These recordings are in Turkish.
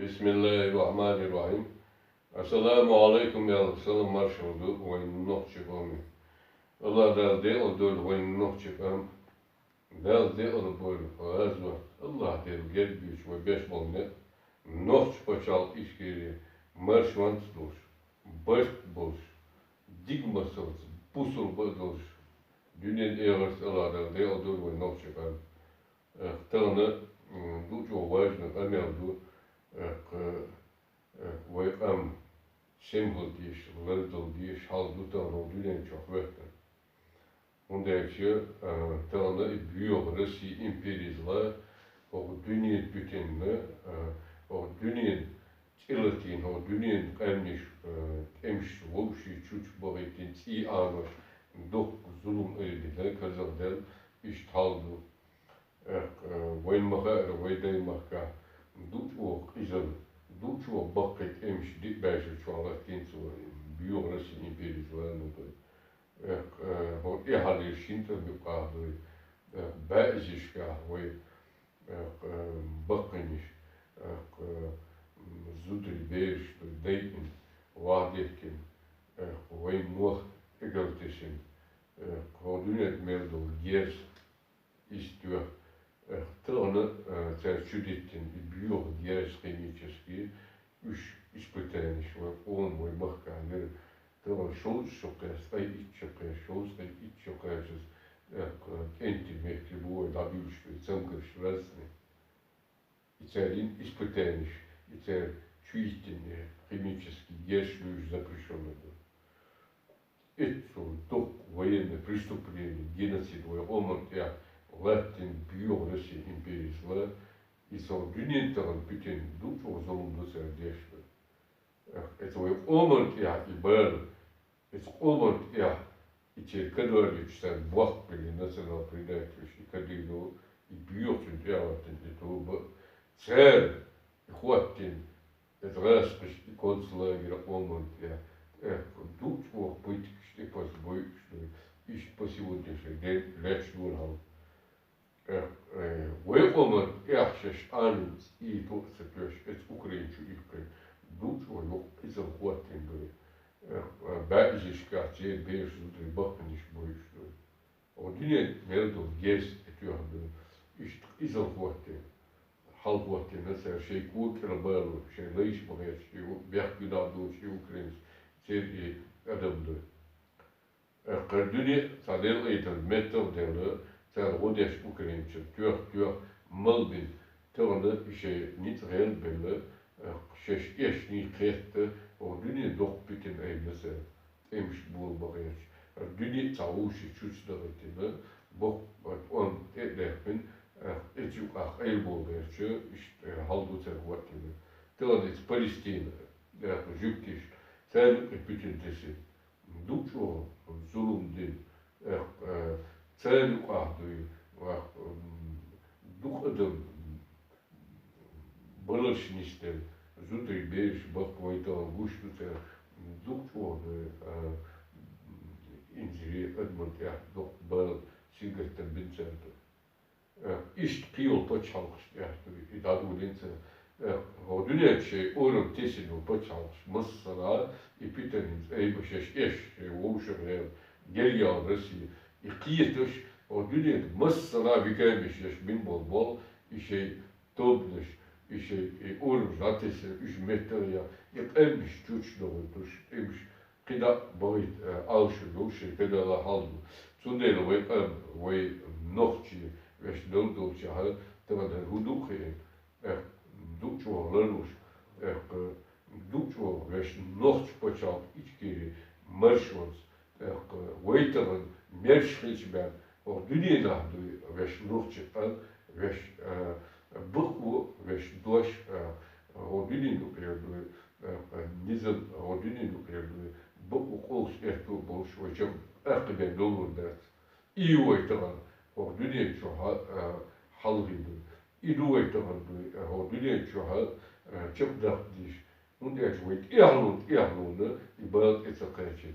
Bismillahirrahmanirrahim. Assalamu alaikum ya salam marşaldı ve nokçı komi. Allah razı o dol ve nokçı kam. Razı o bol faz var. Allah der gel büyüş ve beş bolne. Nokçı paçal işkeri marşvant doş. Baş boş. Digmasız pusul boş. Dünyanın eğers Allah razı o dol ve nokçı kam. Tanı du çok важно ameldu. Ve simpel diye, lerdel diye, haldu tanı dünya çok vetten. Ondan tanı büyük Rusya imperizla o dünya bütününe, o dünya çiletin, o dünya emş volşi çuç boğetin iyi anış, dok zulüm edilen kazandel iş haldu. Vay mahar, vay day mahka, duç o izal. Duç o bakık emş dik beşer çoğalatin so büyük Rusya imperizlarında. O ihale şinter bir kahve, bazı kahve, bakınış, zudri beş, deykin, vadetkin, vay muh egaltesin, o dünya meldo gers istiyor. Тылны чудитин и бьёг геосхимически уж испытаний свой он мой махканер тылн шоу шокэс ай ичокэс шоу ай ичокэс кенти мехли бой добьюсь цемкаш разный и царин испытаний и царь чудитин химически геошлюж запрещенный был. Это ток военное преступление геноцид оман я Latin büyük Rusya imperizle ise dünyanın bütün duç o zulümde serdeşti. Это оман я и был. Это оман я и те, которые читают Бог были национал предательство, когда его и бьет делатин это оба царь и хватин это распись и концлагерь оман я дуч о быть что позбой что и по сегодняшний день лечь нурал. Войоман яхшеш анус и поцепёш эт украинчу ихкой дуч о yok изам хватин бы бәжишка те беш зутри бахниш боишто о dünya meldo gers etüyordu işte izam hvatin hal hvatin mesela şey kukra bağlı şey leiş bağış bek günahlı şey ukrains şey adamdı dünya sadel etel metal derler Sen rodeş Ukrayince tür malbin törne şey nit real belli şeş eşni kehte o dünya dok bütün eymese emş bul bağış dünya tavuşi çuçdaretine bok on etlerpin etçuk ah el bul bağışı işte haldu tervatine törne Palestina jüktiş sen bütün tesi duço zulümdin Царь уахдуй, дух adam балашнистер, зутри беш бак вайтал гуштутер, дух чуахдуй, инжири адмант я дух бал сигартен бинцерто. İşte piyol paçalmış yahtui, idaду lince. O dünya şey oran tesino paçalmış, masala ipitenin eybaşeş eş, oğuşer gel ya Rusya. И киетош о dünya masala vikaymış yaş bin bol bol işe topluş işe olur zaten üç metre ya emmiş çuç doğuş emmiş kida boyut alşı doğuş kida la haldu sundelo ve nohçi ve doldoç ya tamam huduk duço laruş duço ve nohç paçal içkiri marşvans вейтeren мершхичбен о dünyada veş ruhçıktan veş bıkvu veş doş o dünyada kırdı nizam o dünyada kırdı bıkvu kolş ertu boş ve çok akıben dolur dert iyi veyteren o dünyada çok halgıydı iyi veyteren o dünyada çok dert diş und veyt ihlun ibadet etkayçı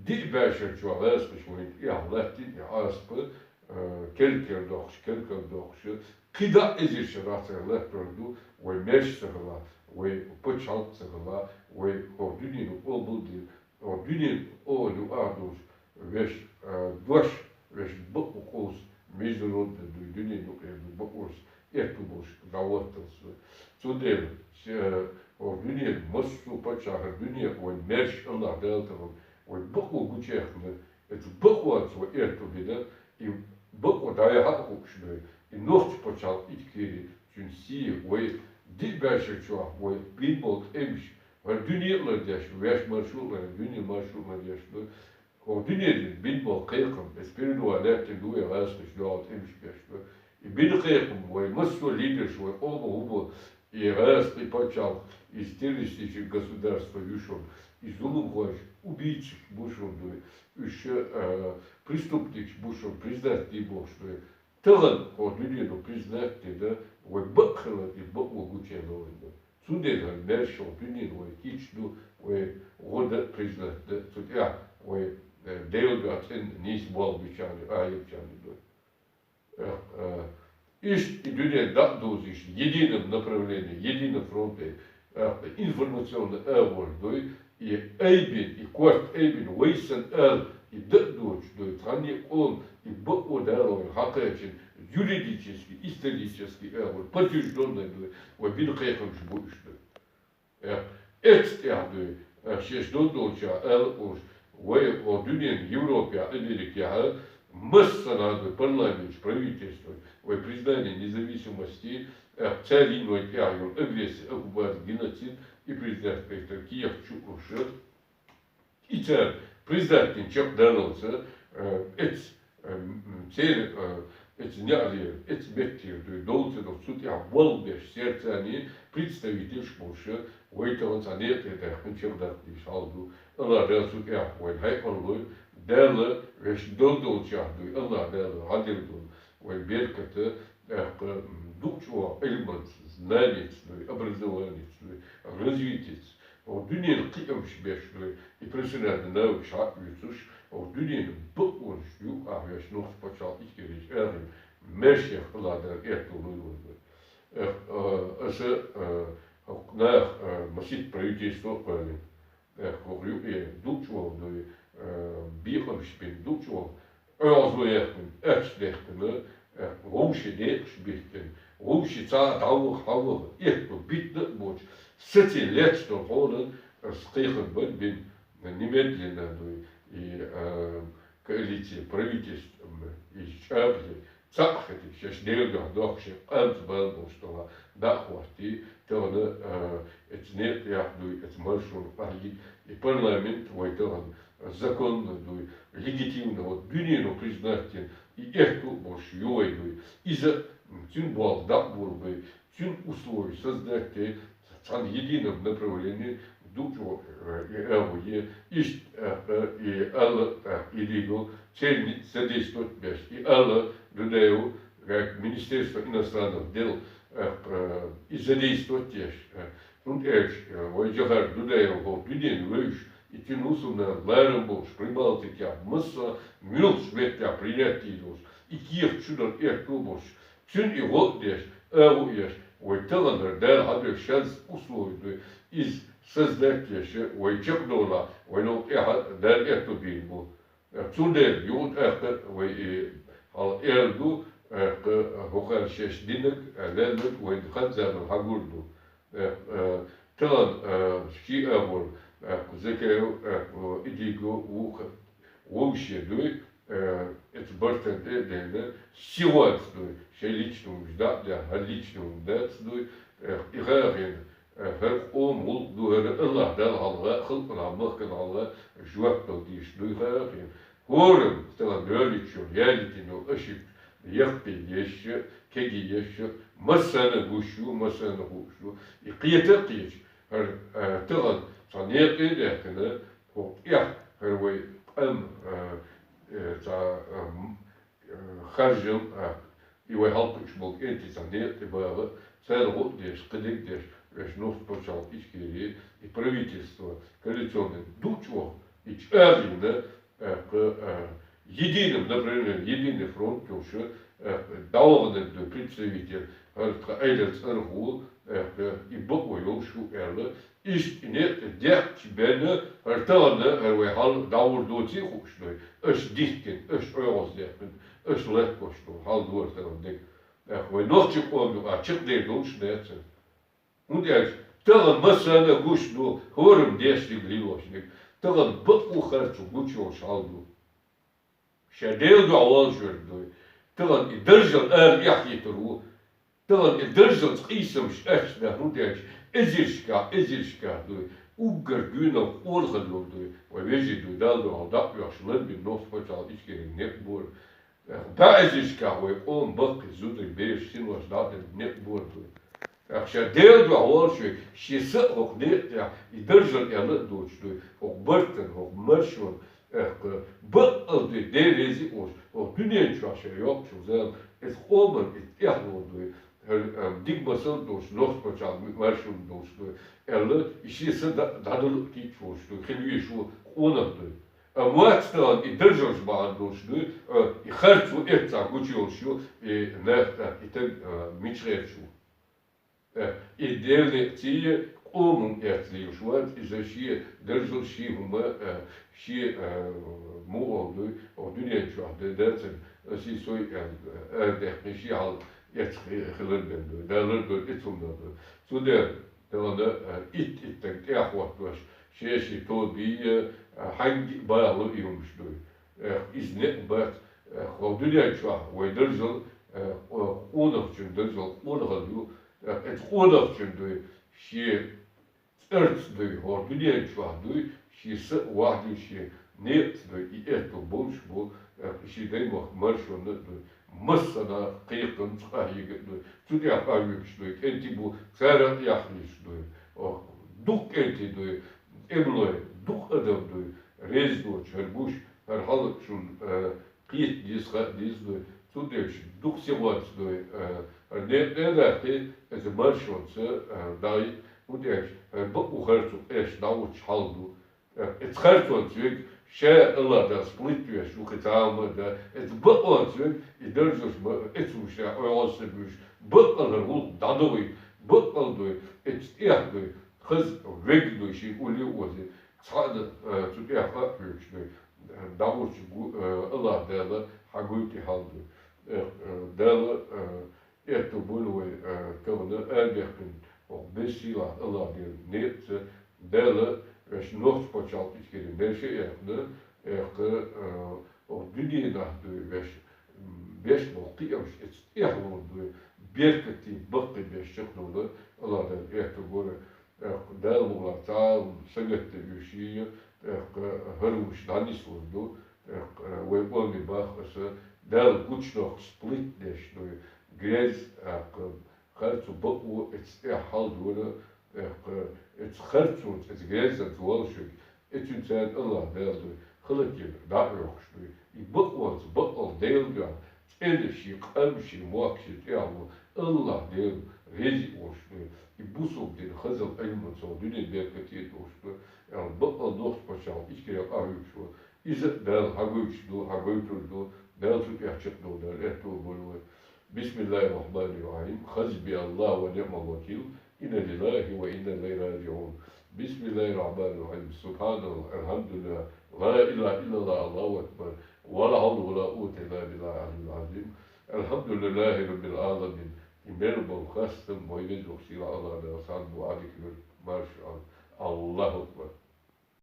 Dik beşer çoğalas kışmayın ihlattin ya aspı kelker dokş kida ezir şeratırlar pördü ve meşsırla ой почал цегла, ой ордунин обуди, ордунин олю адус, веш дваш, веш бокус международный дуйдунин бокус, эту бош галоттался. Цудем ордунин массу почал, ордунин ой мерш Allah делтовал, ой боку гучехны, это боку отцу эту вида, и боку дая хакушны, и ночь почал иткери, чунси, ой дибешечо, ой бинбол эмш, ордунин деш, веш маршрут, ордунин маршрут деш, ордунин бинбол кайком, эспериду алерти дуя расныш дот эмш беш, и бин кайком, ой массу лидерш, ой оба и раз и почал из террористических государств вышел, из улугош, убийц бушел, еще преступник бушел, признать не мог, что талант ордунину признать, да, ой бакхала и бакмогучено, судега мершал, ордунин, ой кичну, ой года признать, да, судья, ой делгатен, нис болбичани, аевчани, Иш и дюня датдозиш едином направлении, едином фронте, информационно эволюдой, и эйбин, и кварт эйбин, вейсен эл, и датдоч, дой тране он, и бакодерой, хакачин, юридический, исторический эволюд, подтвержденный, дой, вабин кайхам жбуш, дой. Эцтя, дой, шештодоча, эл уж, вей о дюня Европе, Америке, масса надо парламент, правительство, ой признание независимости, цариной тягу, агрессия, оккупация, геноцид и признать Киев Чукушет. И царь признать ничего данился, эти няли, эти беттир, долцы, но в суд я волбеш, сердце они, представитель шмуша, ой талант анет, это ничего дать не шалду, она да суд я, ой хайпарлой, дела, веш долчахду, она дела, гадирду, ой берката, дучва, эльмат, знанец, образованец, развитец, дунин кием шбешный, и пресинады нау шак вицуш, дунин букваш ю, а веш нос почал искерич, эрим, мешех ладер эту луну. На масит правительство пали, дучва, Bierhamspin, Dutchwal, Erzweerken, Erzweerken, Roosje Deersbichten, Roosje Zaadhouwer, Houwer, Eertel, Bietnet, Boot, Zitten, Letster, Holen, Stegen, Bin, Немедленно, и коалиция, правительство, и Шабли, Цахати, сейчас Дельга, Дохше, Антбелбл, что да, хвати, то это нет, я думаю, это маршрут, и парламент, ой, то законно, легитимно, вот дюнину признать, и эту больше юйду, и за тюн бал, да, бурбы, тюн условий создать, цан едином направлении, дучу и эвуе, и алла, и лигу, цель задействовать без, и алла, людею, как Министерство иностранных дел, и задействовать теж. Тут ой, жахар, людею, вот, дюнин, выш, и тянулся на Ларенбург, Прибалтике, масса милс ветя принятий дос, и Киев чудо эртубош, тюн и вот деш, эвуеш, ой, таланер, дэр, хабер, шанс условий, из создать еще, ой, чекдола, ой, ну, дэр эту бильбу. Цудер, юд, ой, ал эрду, хохар шеш динек, лэнек, ой, хадзану, хагурду. Талан, шки эвор, Закею идиго уха вообще дуй это бартен да сегодня ще личному ждать да личному да дуй и гарин хер ом ул дуй Allah да Allah хылпна махкан Allah жуак толдиш дуй гарин хорм стала дөличо ялитино ашип яхпи еще кеги еще масана гушу и қиета қиеш тылан Санет идея, вот я, первый, хажил, его халпыч был эти санет, и было целый год здесь, когда здесь, весь нос почал искренне, и правительство коалиционное дучво, и чарина, единым, например, единый фронт, уже даванный представитель, Эйлерс Аргул, İbuk o yol şu erli. İşte ne dek ki beni hertalde ve hal davurduğu için kuşlu. Öş dikkin, öş öğüz dekin, öş let kuşlu. Hal duvartan dek. Ve nohçuk oldu açık değil olmuş ne etsin. Und tağın masana kuşlu. Horum destek liloşnik. Tağın bık u harçu guçu şaldu. Şedel du aval şördü. Tağın idırjıl er yahyitru. Tağın idırjıl qisımş eşne hudek. Ezirşka du. Uggar günah orğalur du. Ve veci du daldu aldak yaşlı bir nos paçal içkerin net bur. Da ezirşka ve on bak zudur beş sinwas daten net bur du. Şedel du aval şöy. Şisi ok net ya. İdırjıl erli doçlu. Ok bırtın, ok mırşun. Bak aldı devlezi o dünya çarşı yok şu zaman es olmadı es oldu dik basın dost lost paçal marşun dostu erle işisi dadılık ki çoğuştu kiliye şu onadı muatstan idrjos bağ dostu harçu etsa guçuyor şu nefta iten miçrer şu devleti omun ertliyor şu an işte şey derjol şey huma şey mu oldu o dünya şu anda dersin şey soy erdek şey al yetkiler bende derler böyle etumdadı sonra da itten tehvat var şey tobi hangi bağlı iyiymişti izne bat o dünya şu an ve derjol onun için derjol onun et odak çünkü şey ertdi o dünya çağdı şeyse vahdi şey netdi eto boş bu şey değil mi marşonda masada kıyıkın çıkayıgdı çünkü yapıyormuştu enti bu saran yapmıştı o duk enti du emloy duk adamdı rezdo çerbuş her halık şun kıyık dizdu çünkü duk sevatsdı ne derdi es marşonsa dahi und bu uhartu es davuç haldu et hartu şey Allah da splitüyor şu kitabı da et bu olsun idrjos et şu şey olsun bu alır bu dadoy bu aldı et ihdu kız vegdu şey uli ozi sadı tutuyor yapıyor işte davuç Allah da haguti haldu da eto bulwe tövne erbekin o besila Allah diyor net dele es noch paçal içkerin derse yaptı o dünyada diyor beş voltiyos et ehvoldu berketi bakı beş çıkıldı Allah da eto böyle del mulata sagette yuşiye hırmış danis oldu ve olmi bakısı del kuçnok split deş diyor Grez hartsu baku et halduğunu et hartsu et grezden tuvalışık et ünsen Allah derdi hılıkir da yokuştu baku baku değildi elişi kalmışı muakşit yahu Allah değil rezi oluştu bu soğuktur hazır ayımın soğuk dünya berketi oluştu yani baku dost paşam hiç gerek arıyor şu İzzet del haguyturdu del tut yaşıklı del etu bulu Bismillahirrahmanirrahim. Hasbiyallah ve ni'mel vekil. İnne lillahi ve inne ileyhi raciun. Bismillahirrahmanirrahim. Subhanallah, elhamdülillah. La ilahe illallah, Allahu ekber. Ve la havle ve la kuvvete illa billahil azim. Elhamdülillahi rabbil alamin. İmel bol kastım, boyunca yok sila Allah'a da san bu adikler marş Allahu ekber.